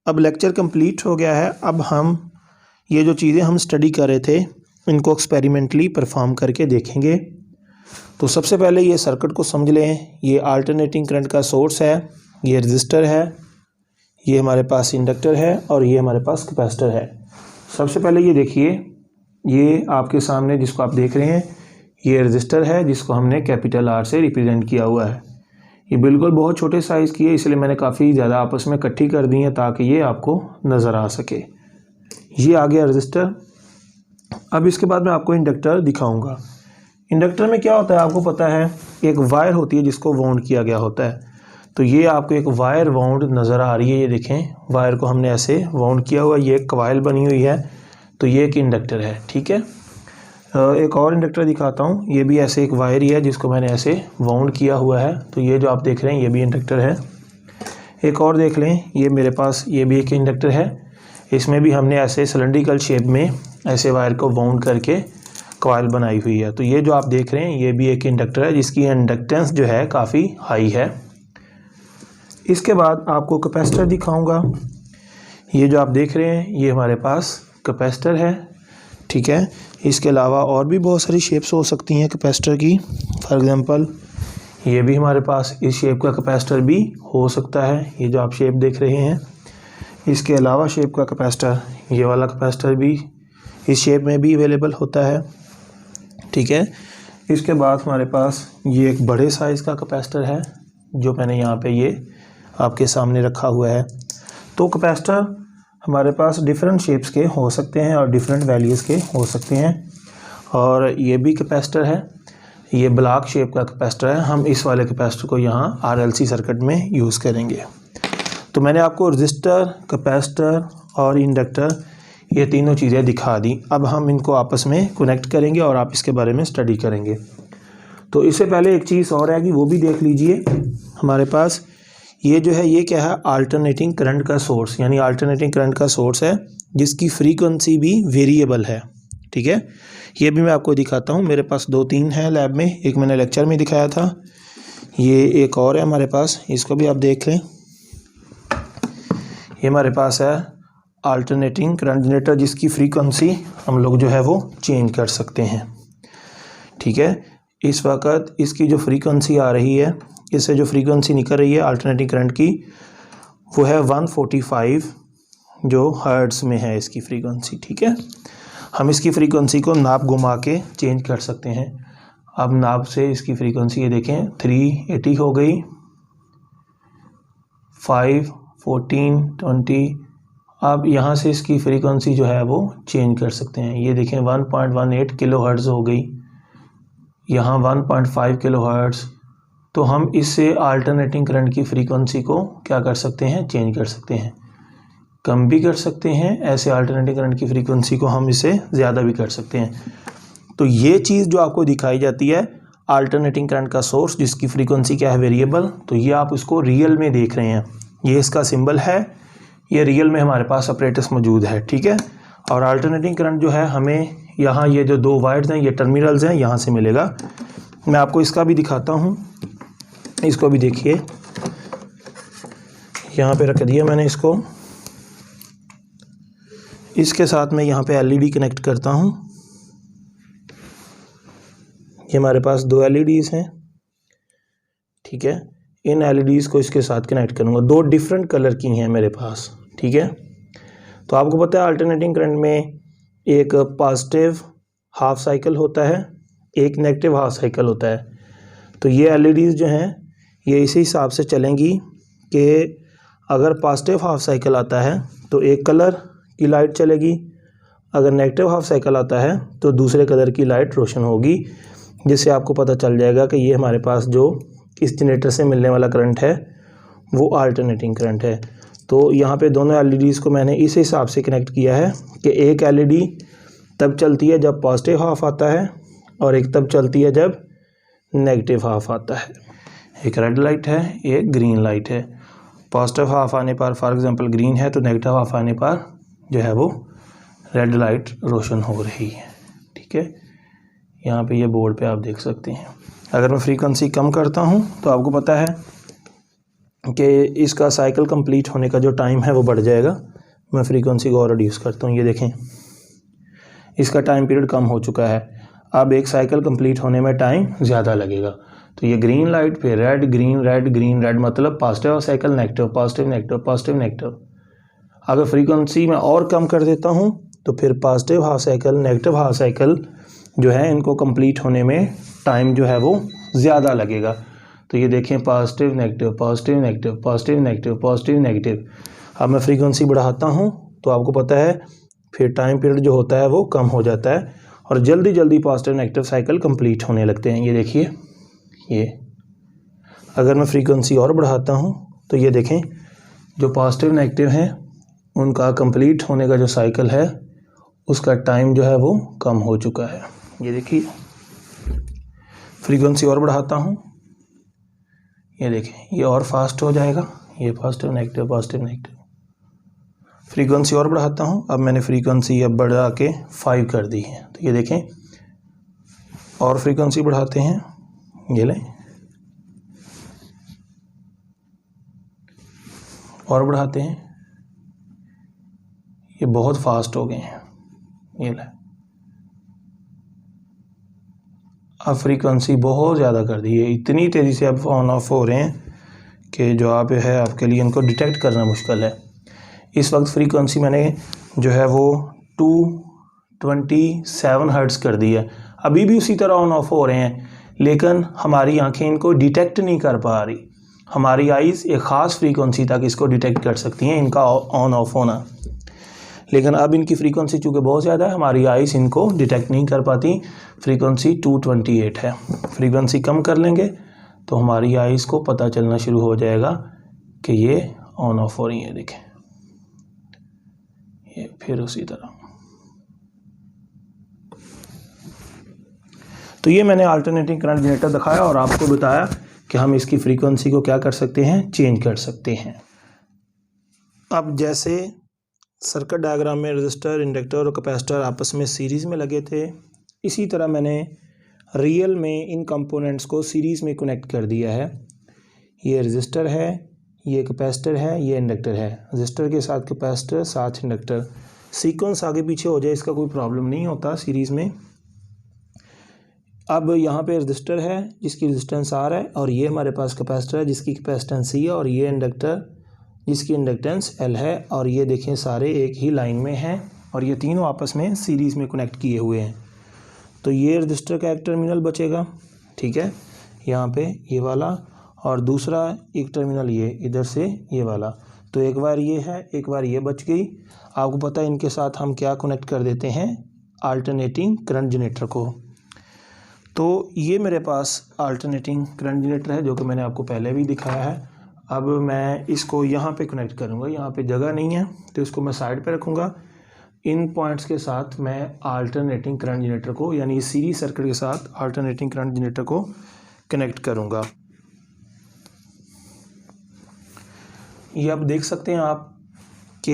अब lecture complete हो गया है। अब हम ये जो चीज़ें हम स्टडी कर रहे थे इनको एक्सपेरिमेंटली परफॉर्म करके देखेंगे। तो सबसे पहले ये सर्किट को समझ लें। ये अल्टरनेटिंग करंट का सोर्स है, ये रजिस्टर है, ये हमारे पास इंडक्टर है और ये हमारे पास कैपेसिटर है। सबसे पहले ये देखिए, ये आपके सामने जिसको आप देख रहे हैं ये रजिस्टर है जिसको हमने कैपिटल R से रिप्रेजेंट किया हुआ है। ये बिल्कुल बहुत छोटे साइज़ की है, इसलिए मैंने काफ़ी ज़्यादा आपस में इकट्ठी कर दी है ताकि ये आपको नज़र आ सके। ये आ गया रजिस्टर। अब इसके बाद मैं आपको इंडक्टर दिखाऊंगा। इंडक्टर में क्या होता है आपको पता है, एक वायर होती है जिसको वाउंड किया गया होता है। तो ये आपको एक वायर वाउंड नज़र आ रही है, ये देखें वायर को हमने ऐसे वाउंड किया हुआ, ये एक कॉइल बनी हुई है। तो ये एक इंडक्टर है, ठीक है। एक और इंडक्टर दिखाता हूँ, ये भी ऐसे एक वायर ही है जिसको मैंने ऐसे वाउंड किया हुआ है। तो ये जो आप देख रहे हैं ये भी इंडक्टर है। एक और देख लें, ये मेरे पास ये भी एक इंडक्टर है। इसमें भी हमने ऐसे सिलेंड्रिकल शेप में ऐसे वायर को वाउंड करके कॉइल बनाई हुई है। तो ये जो आप देख रहे हैं ये भी एक इंडक्टर है जिसकी इंडक्टेंस जो है काफ़ी हाई है। इसके बाद आपको कैपेसिटर दिखाऊंगा। ये जो आप देख रहे हैं ये हमारे पास कैपेसिटर है, ठीक है। इसके अलावा और भी बहुत सारी शेप्स हो सकती हैं कैपेसिटर की। फॉर एग्जांपल ये भी हमारे पास इस शेप का कैपेसिटर भी हो सकता है, ये जो आप शेप देख रहे हैं। इसके अलावा शेप का कैपेसिटर, ये वाला कैपेसिटर भी इस शेप में भी अवेलेबल होता है, ठीक है। इसके बाद हमारे पास ये एक बड़े साइज़ का कैपेसिटर है जो मैंने यहाँ पे ये आपके सामने रखा हुआ है। तो कैपेसिटर हमारे पास डिफरेंट शेप्स के हो सकते हैं और डिफरेंट वैल्यूज़ के हो सकते हैं। और ये भी कैपेसिटर है, ये ब्लॉक शेप का कैपेसिटर है। हम इस वाले कैपेसिटर को यहाँ RLC सर्किट में यूज़ करेंगे। तो मैंने आपको रजिस्टर, कैपेसिटर और इंडक्टर ये तीनों चीज़ें दिखा दी। अब हम इनको आपस में कनेक्ट करेंगे और आप इसके बारे में स्टडी करेंगे। तो इससे पहले एक चीज़ और है कि वो भी देख लीजिए। हमारे पास ये जो है ये क्या है, अल्टरनेटिंग करंट का सोर्स, यानी अल्टरनेटिंग करंट का सोर्स है जिसकी फ्रीक्वेंसी भी वेरिएबल है, ठीक है। ये भी मैं आपको दिखाता हूँ। मेरे पास 2-3 हैं लैब में, एक मैंने लेक्चर में दिखाया था, ये एक और है हमारे पास, इसको भी आप देख लें। ये हमारे पास है अल्टरनेटिंग करंट जनरेटर जिसकी फ्रीक्वेंसी हम लोग जो है वो चेंज कर सकते हैं, ठीक है। इस वक्त इसकी जो फ्रीक्वेंसी आ रही है, इससे जो फ्रीक्वेंसी निकल रही है अल्टरनेटिंग करंट की, वो है 145 जो हर्ट्ज़ में है इसकी फ्रीक्वेंसी, ठीक है। हम इसकी फ्रीक्वेंसी को नाप घुमा के चेंज कर सकते हैं। अब नाप से इसकी फ्रीक्वेंसी ये देखें 380 हो गई, 5, 14, 20। अब यहाँ से इसकी फ्रीक्वेंसी जो है वो चेंज कर सकते हैं। ये देखें 1.18 किलोहर्ट्ज़ हो गई, यहाँ 1.5 किलोहर्ट्ज़। तो हम इससे अल्टरनेटिंग करंट की फ्रीक्वेंसी को क्या कर सकते हैं, चेंज कर सकते हैं, कम भी कर सकते हैं। ऐसे अल्टरनेटिंग करंट की फ्रीक्वेंसी को हम इसे ज़्यादा भी कर सकते हैं। तो ये चीज़ जो आपको दिखाई जाती है अल्टरनेटिंग करंट का सोर्स जिसकी फ्रीक्वेंसी क्या है, वेरिएबल, तो ये आप इसको रियल में देख रहे हैं। ये इसका सिंबल है, ये रियल में हमारे पास अपरेटस मौजूद है, ठीक है। और अल्टरनेटिंग करंट जो है हमें यहाँ ये जो 2 वायर्स हैं, ये टर्मिनल्स हैं, यहाँ से मिलेगा। मैं आपको इसका भी दिखाता हूँ, इसको भी देखिए। यहाँ पे रख दिया मैंने इसको, इसके साथ मैं यहाँ पे LED कनेक्ट करता हूँ। ये हमारे पास 2 LEDs हैं, ठीक है। इन LEDs को इसके साथ कनेक्ट करूँगा। 2 डिफरेंट कलर की हैं मेरे पास, ठीक है। तो आपको पता है अल्टरनेटिंग करंट में एक पॉजिटिव हाफ साइकिल होता है, एक नेगेटिव हाफ साइकिल होता है। तो ये LEDs जो हैं ये इसी हिसाब से चलेंगी कि अगर पॉजिटिव हाफ साइकिल आता है तो एक कलर की लाइट चलेगी, अगर नेगेटिव हाफ साइकिल आता है तो दूसरे कलर की लाइट रोशन होगी, जिससे आपको पता चल जाएगा कि ये हमारे पास जो इस जनरेटर से मिलने वाला करंट है वो अल्टरनेटिंग करंट है। तो यहाँ पे दोनों LEDs को मैंने इस हिसाब से कनेक्ट किया है कि एक LED तब चलती है जब पॉजिटिव हाफ आता है और एक तब चलती है जब नेगेटिव हाफ आता है। एक रेड लाइट है, एक ग्रीन लाइट है। पॉजिटिव हाफ आने पर फॉर एग्जांपल ग्रीन है, तो नेगेटिव हाफ आने पर जो है वो रेड लाइट रोशन हो रही है, ठीक है। यहाँ पे ये बोर्ड पे आप देख सकते हैं। अगर मैं फ्रीक्वेंसी कम करता हूँ तो आपको पता है कि इसका साइकिल कंप्लीट होने का जो टाइम है वो बढ़ जाएगा। मैं फ्रीक्वेंसी को और रिड्यूस करता हूँ। ये देखें, इसका टाइम पीरियड कम हो चुका है। अब एक साइकिल कंप्लीट होने में टाइम ज़्यादा लगेगा। तो ये ग्रीन लाइट पे red green red green red, मतलब positive cycle, negative positive negative positive negative. अगर फ्रीक्वेंसी में और कम कर देता हूँ तो फिर positive half cycle negative half cycle जो है इनको कंप्लीट होने में टाइम जो है वो ज़्यादा लगेगा। तो ये देखें, positive negative positive negative positive negative positive negative. अब मैं फ्रीक्वेंसी बढ़ाता हूँ तो आपको पता है फिर टाइम पीरियड जो होता है वो कम हो जाता है और जल्दी जल्दी पॉजिटिव नेगेटिव साइकिल कंप्लीट होने लगते हैं। ये देखिए, ये अगर मैं फ्रीक्वेंसी और बढ़ाता हूँ तो ये देखें, जो पॉजिटिव नेगेटिव हैं उनका कंप्लीट होने का जो साइकिल है उसका टाइम जो है वो कम हो चुका है। ये देखिए, फ्रीक्वेंसी और बढ़ाता हूँ, ये देखें, ये और फास्ट हो जाएगा। ये positive negative positive negative. Frequency और बढ़ाता हूँ, अब मैंने फ्रीक्वेंसी अब बढ़ा के 5 कर दी है। तो ये देखें, और फ्रीक्वेंसी बढ़ाते हैं, ये लें, और बढ़ाते हैं, ये बहुत फास्ट हो गए हैं। ये लें, अब फ्रीक्वेंसी बहुत ज़्यादा कर दी है। इतनी तेज़ी से अब ऑन ऑफ हो रहे हैं कि जो आप है आपके लिए इनको डिटेक्ट करना मुश्किल है। इस वक्त फ्रीक्वेंसी मैंने जो है वो 227 हर्ट्ज़ कर दी है। अभी भी उसी तरह ऑन ऑफ हो रहे हैं, लेकिन हमारी आंखें इनको डिटेक्ट नहीं कर पा रही। हमारी आइज़ एक ख़ास फ्रीक्वेंसी तक इसको डिटेक्ट कर सकती हैं, इनका ऑन ऑफ होना। लेकिन अब इनकी फ्रीक्वेंसी चूँकि बहुत ज़्यादा है, हमारी आइज़ इनको डिटेक्ट नहीं कर पाती। फ्रीक्वेंसी 228 है। फ्रीक्वेंसी कम कर लेंगे तो हमारी आइज़ को पता चलना शुरू हो जाएगा कि ये ऑन ऑफ हो रही है। देखें, ये फिर उसी तरह। तो ये मैंने अल्टरनेटिंग करंट जनरेटर दिखाया और आपको बताया कि हम इसकी फ्रीक्वेंसी को क्या कर सकते हैं, चेंज कर सकते हैं। अब जैसे सर्किट डायग्राम में रेजिस्टर, इंडक्टर और कैपेसिटर आपस में सीरीज़ में लगे थे, इसी तरह मैंने रियल में इन कंपोनेंट्स को सीरीज़ में कनेक्ट कर दिया है। ये रेजिस्टर है, ये कैपेसिटर है, ये इंडक्टर है। रेजिस्टर के साथ कैपेसिटर, साथ इंडक्टर। सीक्वेंस आगे पीछे हो जाए इसका कोई प्रॉब्लम नहीं होता सीरीज़ में। अब यहाँ पे रेजिस्टर है जिसकी रेजिस्टेंस R है, और ये हमारे पास कैपेसिटर है जिसकी कैपेसिटेंस C है, और ये इंडक्टर जिसकी इंडक्टेंस L है। और ये देखें, सारे एक ही लाइन में हैं और ये तीनों आपस में सीरीज़ में कनेक्ट किए हुए हैं। तो ये रेजिस्टर का एक टर्मिनल बचेगा, ठीक है, यहाँ पे ये वाला, और दूसरा एक टर्मिनल ये इधर से ये वाला। तो एक बार ये है, एक बार ये बच गई। आपको पता है इनके साथ हम क्या कनेक्ट कर देते हैं, अल्टरनेटिंग करंट जनरेटर को। तो ये मेरे पास अल्टरनेटिंग करंट जनरेटर है जो कि मैंने आपको पहले भी दिखाया है। अब मैं इसको यहाँ पे कनेक्ट करूँगा, यहाँ पे जगह नहीं है तो इसको मैं साइड पे रखूँगा। इन पॉइंट्स के साथ मैं अल्टरनेटिंग करंट जनरेटर को, यानी सीरीज सर्किट के साथ अल्टरनेटिंग करंट जनरेटर को कनेक्ट करूँगा। ये अब देख सकते हैं आप कि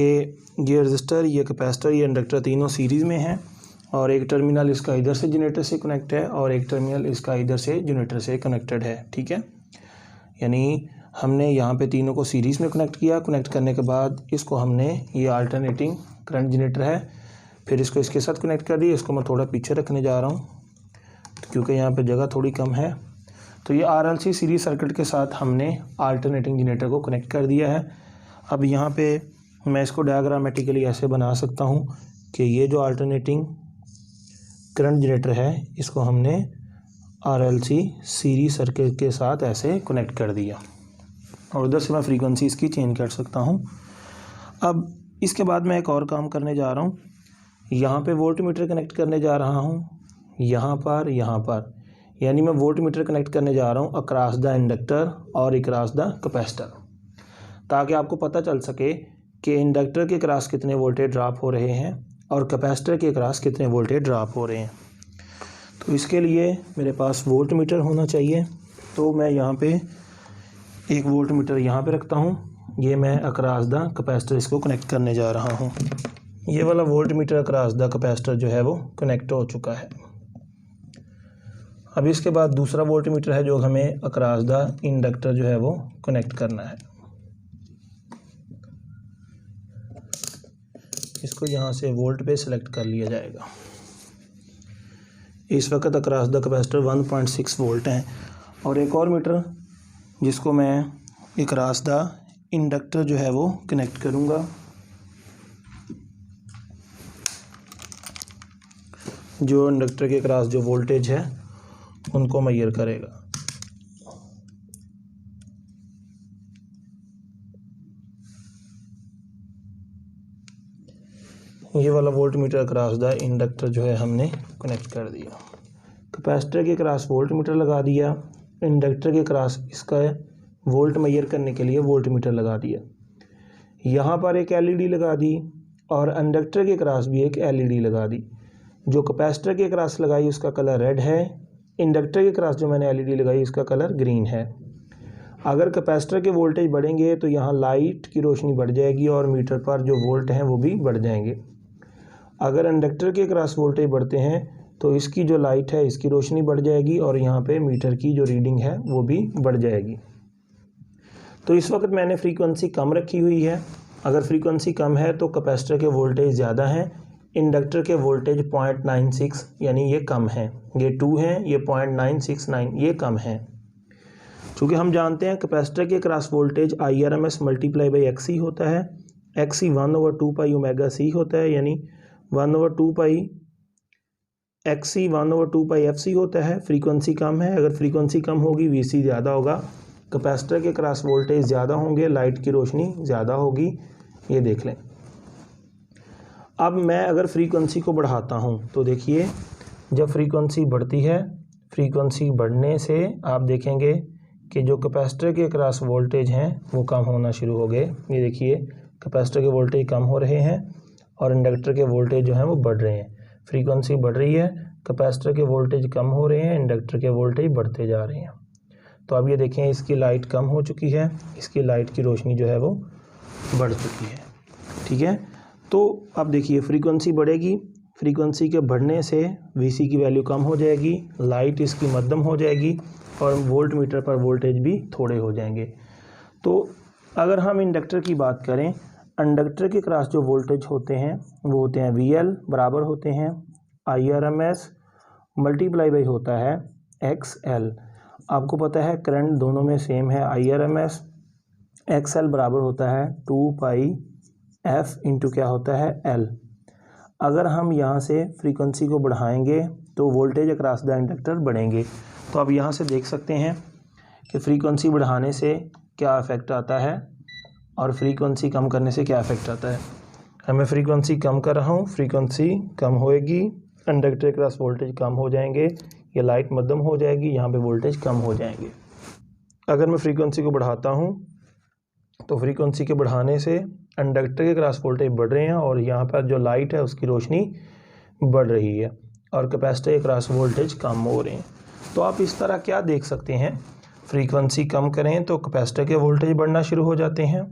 ये रेजिस्टर, ये कैपेसिटर, ये इंडक्टर तीनों सीरीज़ में हैं, और एक टर्मिनल इसका इधर से जनरेटर से कनेक्ट है और एक टर्मिनल इसका इधर से जनरेटर से कनेक्टेड है, ठीक है। यानी हमने यहाँ पे तीनों को सीरीज़ में कनेक्ट किया। कनेक्ट करने के बाद इसको हमने, ये अल्टरनेटिंग करंट जनरेटर है, फिर इसको इसके साथ कनेक्ट कर दिया। इसको मैं थोड़ा पीछे रखने जा रहा हूँ क्योंकि यहाँ पे जगह थोड़ी कम है। तो ये RLC सीरीज सर्किट के साथ हमने अल्टरनेटिंग जनरेटर को कनेक्ट कर दिया है। अब यहाँ पे मैं इसको डायग्रामेटिकली ऐसे बना सकता हूँ कि ये जो अल्टरनेटिंग करंट जनरेटर है इसको हमने RLC सीरीज सर्किट के साथ ऐसे कनेक्ट कर दिया, और उधर से मैं फ्रीक्वेंसी इसकी चेंज कर सकता हूँ। अब इसके बाद मैं एक और काम करने जा रहा हूँ। यहाँ पे वोल्टमीटर कनेक्ट करने जा रहा हूँ, यहाँ पर, यानी मैं वोल्टमीटर कनेक्ट करने जा रहा हूँ अक्रॉस द इंडक्टर और अक्रॉस द कैपेसिटर, ताकि आपको पता चल सके कि इंडक्टर के अक्रॉस कितने वोल्टेज ड्रॉप हो रहे हैं और कैपेसिटर के अक्रॉस कितने वोल्टेज ड्रॉप हो रहे हैं। तो इसके लिए मेरे पास वोल्टमीटर होना चाहिए। तो मैं यहाँ पे एक वोल्टमीटर यहाँ पे रखता हूँ, ये मैं अक्रॉस द कैपेसिटर इसको कनेक्ट करने जा रहा हूँ। ये वाला वोल्टमीटर अक्रॉस द कैपेसिटर जो है वो कनेक्ट हो चुका है। अब इसके बाद दूसरा वोल्टमीटर है जो हमें अक्रॉस द इंडक्टर जो है वो कनेक्ट करना है। इसको यहाँ से वोल्ट पे सिलेक्ट कर लिया जाएगा। इस वक्त अक्रॉस द कैपेसिटर 1.6 वोल्ट हैं। और एक और मीटर जिसको मैं अक्रॉस द इंडक्टर जो है वो कनेक्ट करूँगा, जो इंडक्टर के अक्रॉस जो वोल्टेज है उनको मेजर करेगा। ये वाला volt meter across the inductor जो है हमने कनेक्ट कर दिया। कैपेसिटर के अक्रॉस वोल्ट मीटर लगा दिया, इंडक्टर के अक्रॉस इसका वोल्ट मेजर करने के लिए वोल्ट मीटर लगा दिया। यहाँ पर एक एलईडी लगा दी और इंडक्टर के अक्रॉस भी एक एलईडी लगा दी। जो कैपेसिटर के अक्रॉस लगाई उसका कलर रेड है, इंडक्टर के अक्रॉस जो मैंने एलईडी लगाई उसका कलर ग्रीन है। अगर कैपेसिटर के वोल्टेज बढ़ेंगे तो यहाँ लाइट की रोशनी बढ़ जाएगी और मीटर पर जो वोल्ट हैं वो भी बढ़ जाएंगे। अगर इंडक्टर के अक्रॉस वोल्टेज बढ़ते हैं तो इसकी जो लाइट है इसकी रोशनी बढ़ जाएगी और यहाँ पे मीटर की जो रीडिंग है वो भी बढ़ जाएगी। तो इस वक्त मैंने फ्रीक्वेंसी कम रखी हुई है। अगर फ्रीक्वेंसी कम है तो कैपेसिटर के वोल्टेज ज़्यादा हैं, इंडक्टर के वोल्टेज 0.96 यानी ये कम है। ये 2 हैं, ये 0.969 ये कम है। चूँकि हम जानते हैं कैपेसिटर के across voltage IRMS multiply by XC होता है। XC 1/2 पाई ओमेगा C होता है, यानी 1/2 पाई XC 1/2 पाई FC होता है। फ्रीक्वेंसी कम है, अगर फ्रीक्वेंसी कम होगी VC ज़्यादा होगा, कैपेसिटर के अक्रॉस वोल्टेज ज़्यादा होंगे, लाइट की रोशनी ज़्यादा होगी। ये देख लें। अब मैं अगर फ्रीक्वेंसी को बढ़ाता हूँ तो देखिए, जब फ्रीक्वेंसी बढ़ती है, फ्रीक्वेंसी बढ़ने से आप देखेंगे कि जो कैपेसिटर के अक्रॉस वोल्टेज हैं वो कम होना शुरू हो गए। ये देखिए, कैपेसिटर के वोल्टेज कम हो रहे हैं और इंडक्टर के वोल्टेज जो हैं वो बढ़ रहे हैं। फ्रीक्वेंसी बढ़ रही है, कैपेसिटर के वोल्टेज कम हो रहे हैं, इंडक्टर के वोल्टेज बढ़ते जा रहे हैं। तो अब ये देखें, इसकी लाइट कम हो चुकी है, इसकी लाइट की रोशनी जो है वो बढ़ चुकी है। ठीक है, तो अब देखिए फ्रीक्वेंसी बढ़ेगी, फ्रीक्वेंसी के बढ़ने से VC की वैल्यू कम हो जाएगी, लाइट इसकी मध्यम हो जाएगी और वोल्ट मीटर पर वोल्टेज भी थोड़े हो जाएंगे। तो अगर हम इंडक्टर की बात करें, इंडक्टर के अक्रॉस जो वोल्टेज होते हैं वो होते हैं VL बराबर होते हैं IRMS मल्टीप्लाई बाई होता है XL। आपको पता है करंट दोनों में सेम है। IRMS XL बराबर होता है 2 पाई F इंटू क्या होता है L। अगर हम यहाँ से फ्रीक्वेंसी को बढ़ाएंगे तो वोल्टेज अक्रॉस द इंडक्टर बढ़ेंगे। तो अब यहाँ से देख सकते हैं कि फ्रीक्वेंसी बढ़ाने से क्या इफ़ेक्ट आता है और फ्रीक्वेंसी कम करने से क्या इफ़ेक्ट आता है। मैं फ्रीक्वेंसी कम कर रहा हूँ, फ्रीक्वेंसी कम होएगी, इंडक्टर के अक्रॉस वोल्टेज कम हो जाएंगे, ये लाइट मध्यम हो जाएगी, यहाँ पे वोल्टेज कम हो जाएंगे। अगर मैं फ्रीक्वेंसी को बढ़ाता हूँ तो फ्रीक्वेंसी के बढ़ाने से इंडक्टर के अक्रॉस वोल्टेज बढ़ रहे हैं और यहाँ पर जो लाइट है उसकी रोशनी बढ़ रही है और कैपेसिटर के अक्रॉस वोल्टेज कम हो रहे हैं। तो आप इस तरह क्या देख सकते हैं, फ्रीक्वेंसी कम करें तो कैपेसिटर के वोल्टेज बढ़ना शुरू हो जाते हैं,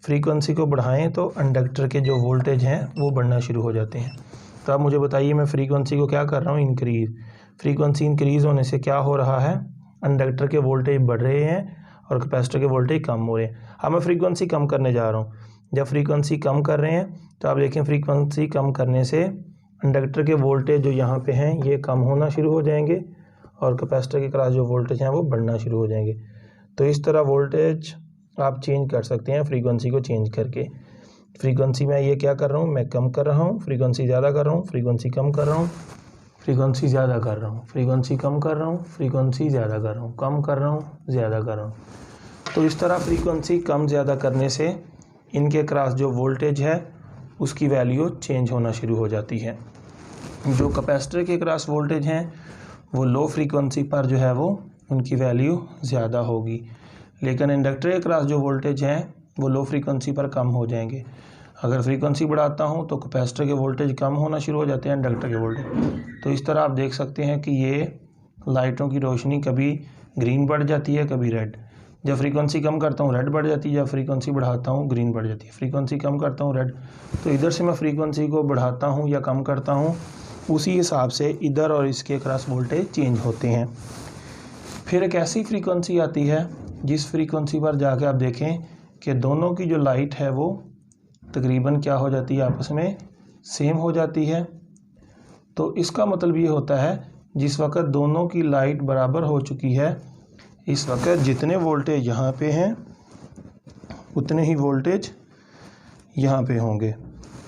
फ्रीक्वेंसी को बढ़ाएं तो इंडक्टर के जो वोल्टेज हैं वो बढ़ना शुरू हो जाते हैं। तो आप मुझे बताइए, मैं फ्रीक्वेंसी को क्या कर रहा हूँ, इंक्रीज़। फ्रीक्वेंसी इंक्रीज़ होने से क्या हो रहा है, इंडक्टर के वोल्टेज बढ़ रहे हैं और कैपेसिटर के वोल्टेज कम हो रहे हैं। अब मैं फ्रीक्वेंसी कम करने जा रहा हूँ। जब फ्रीक्वेंसी कम कर रहे हैं तो आप देखें, फ्रीक्वेंसी कम करने से इंडक्टर के वोल्टेज जो यहाँ पे हैं ये कम होना शुरू हो जाएंगे और कैपेसिटर के अक्रॉस जो वोल्टेज हैं वो बढ़ना शुरू हो जाएंगे। तो इस तरह वोल्टेज आप चेंज कर सकते हैं फ्रीक्वेंसी को चेंज करके। फ्रीक्वेंसी में ये क्या कर रहा हूँ, मैं कम कर रहा हूँ, फ्रीक्वेंसी ज़्यादा कर रहा हूँ, फ्रीक्वेंसी कम कर रहा हूँ, फ्रीक्वेंसी ज़्यादा कर रहा हूँ, फ्रीक्वेंसी कम कर रहा हूँ, फ्रीक्वेंसी ज़्यादा कर रहा हूँ, कम कर रहा हूँ, ज़्यादा कर रहा हूँ। तो इस तरह फ्रीक्वेंसी कम ज़्यादा करने से इनके अक्रॉस जो वोल्टेज है उसकी वैल्यू चेंज होना शुरू हो जाती है। जो कैपेसिटर के अक्रॉस वोल्टेज हैं वो लो फ्रीक्वेंसी पर जो है वो उनकी वैल्यू ज़्यादा होगी, लेकिन इंडक्टर के अक्रॉस जो वोल्टेज हैं वो लो फ्रीक्वेंसी पर कम हो जाएंगे। अगर फ्रीक्वेंसी बढ़ाता हूँ तो कैपेसिटर के वोल्टेज कम होना शुरू हो जाते हैं, इंडक्टर के वोल्टेज। तो इस तरह आप देख सकते हैं कि ये लाइटों की रोशनी कभी ग्रीन बढ़ जाती है, कभी रेड। जब फ्रीक्वेंसी कम करता हूँ रेड बढ़ जाती है, जब फ्रीक्वेंसी बढ़ाता हूँ ग्रीन बढ़ जाती है। फ्रीक्वेंसी कम करता हूँ रेड, तो इधर से मैं फ्रीक्वेंसी को बढ़ाता हूँ या कम करता हूँ, उसी हिसाब से इधर और इसके अक्रॉस वोल्टेज चेंज होते हैं। फिर एक ऐसी फ्रीक्वेंसी आती है जिस फ्रीक्वेंसी पर जाके आप देखें कि दोनों की जो लाइट है वो तकरीबन क्या हो जाती है, आपस में सेम हो जाती है। तो इसका मतलब ये होता है जिस वक्त दोनों की लाइट बराबर हो चुकी है, इस वक्त जितने वोल्टेज यहाँ पे हैं उतने ही वोल्टेज यहाँ पे होंगे।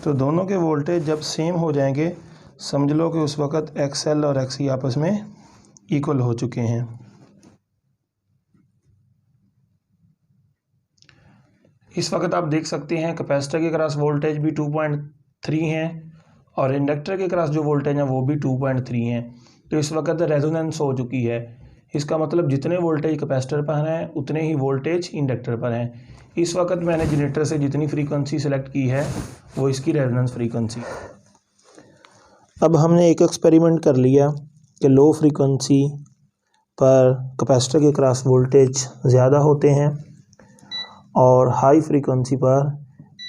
तो दोनों के वोल्टेज जब सेम हो जाएंगे, समझ लो कि उस वक्त XL और XC आपस में इक्वल हो चुके हैं। इस वक्त आप देख सकते हैं कैपेसिटर के क्रॉस वोल्टेज भी 2.3 हैं और इंडक्टर के क्रॉस जो वोल्टेज है वो भी 2.3 हैं। तो इस वक्त रेजोनेंस हो चुकी है। इसका मतलब जितने वोल्टेज कैपेसिटर पर हैं उतने ही वोल्टेज इंडक्टर पर हैं। इस वक्त मैंने जनरेटर से जितनी फ्रीक्वेंसी सेलेक्ट की है वो इसकी रेजोनेंस फ्रीक्वेंसी। अब हमने एक एक्सपेरिमेंट कर लिया कि लो फ्रीक्वेंसी पर कैपेसिटर के क्रॉस वोल्टेज ज़्यादा होते हैं और हाई फ्रीक्वेंसी पर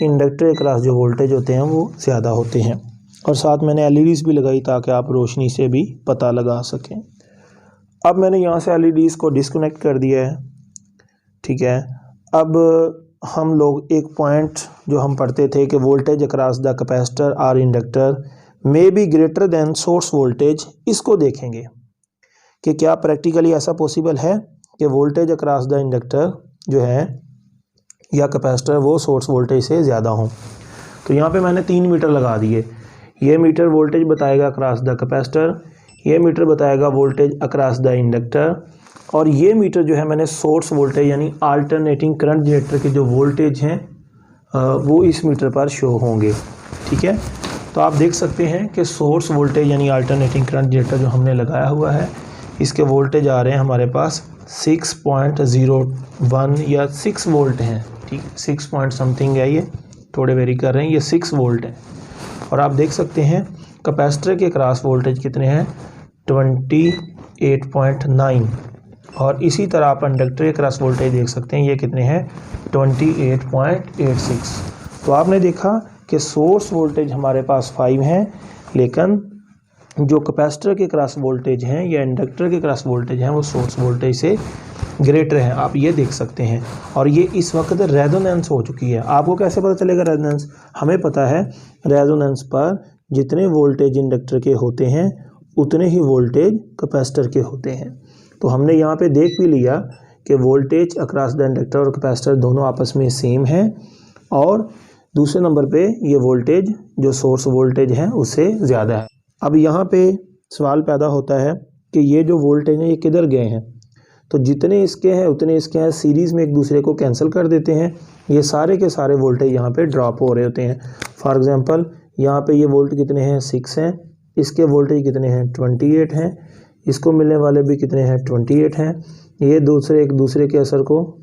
इंडक्टर के क्रॉस जो वोल्टेज होते हैं वो ज़्यादा होते हैं। और साथ मैंने LEDs भी लगाई ताकि आप रोशनी से भी पता लगा सकें। अब मैंने यहाँ से LEDs को डिस्कनेक्ट कर दिया है, ठीक है। अब हम लोग एक पॉइंट जो हम पढ़ते थे कि वोल्टेज अक्रॉस द कैपेसिटर और inductor may be greater than source voltage, इसको देखेंगे कि क्या प्रैक्टिकली ऐसा पॉसिबल है कि वोल्टेज अक्रॉस द इंडक्टर जो है या कैपेसिटर वो सोर्स वोल्टेज से ज़्यादा हो। तो यहाँ पे मैंने 3 मीटर लगा दिए। ये मीटर वोल्टेज बताएगा अक्रॉस द कैपेसिटर, ये मीटर बताएगा वोल्टेज अक्रॉस द इंडक्टर और ये मीटर जो है मैंने सोर्स वोल्टेज यानी अल्टरनेटिंग करंट जनरेटर के जो वोल्टेज हैं वो इस मीटर पर शो होंगे, ठीक है। तो आप देख सकते हैं कि सोर्स वोल्टेज यानी अल्टरनेटिंग करंट जनरेटर जो हमने लगाया हुआ है इसके वोल्टेज आ रहे हैं हमारे पास 6.01 या 6 वोल्ट हैं, ठीक, 6 पॉइंट समथिंग है, ये थोड़े वेरी कर रहे हैं, ये 6 वोल्ट है। और आप देख सकते हैं कैपेसिटर के क्रॉस वोल्टेज कितने हैं, 28.9 और इसी तरह आप इंडक्टर के क्रॉस वोल्टेज देख सकते हैं ये कितने हैं, 28.86। तो आपने देखा कि सोर्स वोल्टेज हमारे पास 5 हैं लेकिन जो कैपेसिटर के क्रॉस वोल्टेज हैं या इंडक्टर के क्रॉस वोल्टेज हैं वो सोर्स वोल्टेज से ग्रेटर हैं, आप ये देख सकते हैं। और ये इस वक्त रेजोनेंस हो चुकी है। आपको कैसे पता चलेगा रेजोनेंस? हमें पता है रेजोनेंस पर जितने वोल्टेज इंडक्टर के होते हैं उतने ही वोल्टेज कैपेसिटर के होते हैं। तो हमने यहाँ पे देख भी लिया कि वोल्टेज अक्रॉस द इंडक्टर और कैपेसिटर दोनों आपस में सेम हैं और दूसरे नंबर पे ये वोल्टेज जो सोर्स वोल्टेज है उससे ज़्यादा है। अब यहाँ पे सवाल पैदा होता है कि ये जो वोल्टेज हैं ये किधर गए हैं। तो जितने इसके हैं उतने इसके हैं, सीरीज़ में एक दूसरे को कैंसिल कर देते हैं। ये सारे के सारे वोल्टेज यहाँ पे ड्रॉप हो रहे होते हैं। फॉर एग्जांपल यहाँ पे ये वोल्ट कितने हैं, 6 हैं, इसके वोल्टेज कितने हैं, 28 हैं, इसको मिलने वाले भी कितने हैं, 28 हैं। ये एक दूसरे के असर को,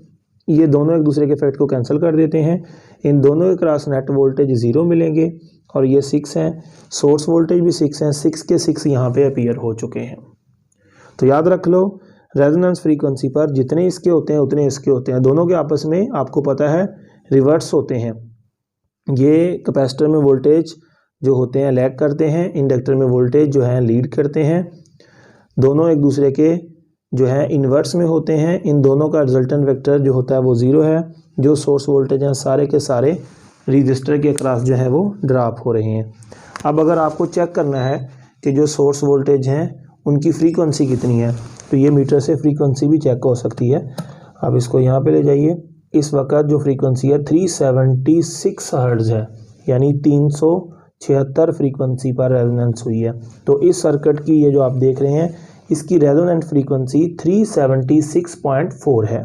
ये दोनों एक दूसरे के इफेक्ट को कैंसिल कर देते हैं। इन दोनों के क्रॉस नेट वोल्टेज 0 मिलेंगे और ये 6 हैं, सोर्स वोल्टेज भी 6 हैं, 6 के 6 यहाँ पे अपीयर हो चुके हैं। तो याद रख लो रेजोनेंस फ्रीक्वेंसी पर जितने इसके होते हैं उतने इसके होते हैं, दोनों के आपस में आपको पता है रिवर्स होते हैं। ये कैपेसिटर में वोल्टेज जो होते हैं लैग करते हैं, इंडक्टर में वोल्टेज जो है लीड करते हैं। दोनों एक दूसरे के जो है इन्वर्स में होते हैं। इन दोनों का रिजल्टेंट वेक्टर जो होता है वो 0 है। जो सोर्स वोल्टेज हैं सारे के सारे रजिस्टर के क्रॉस जो है वो ड्रॉप हो रहे हैं। अब अगर आपको चेक करना है कि जो सोर्स वोल्टेज हैं उनकी फ्रीक्वेंसी कितनी है तो ये मीटर से फ्रीक्वेंसी भी चेक हो सकती है। अब इसको यहाँ पे ले जाइए। इस वक्त जो फ्रीक्वेंसी है 376 हर्ट्ज़ है, यानी 376 फ्रीक्वेंसी पर रेजोनेंस हुई है। तो इस सर्किट की ये जो आप देख रहे हैं इसकी रेजोनेंट फ्रीक्वेंसी 376.4 है।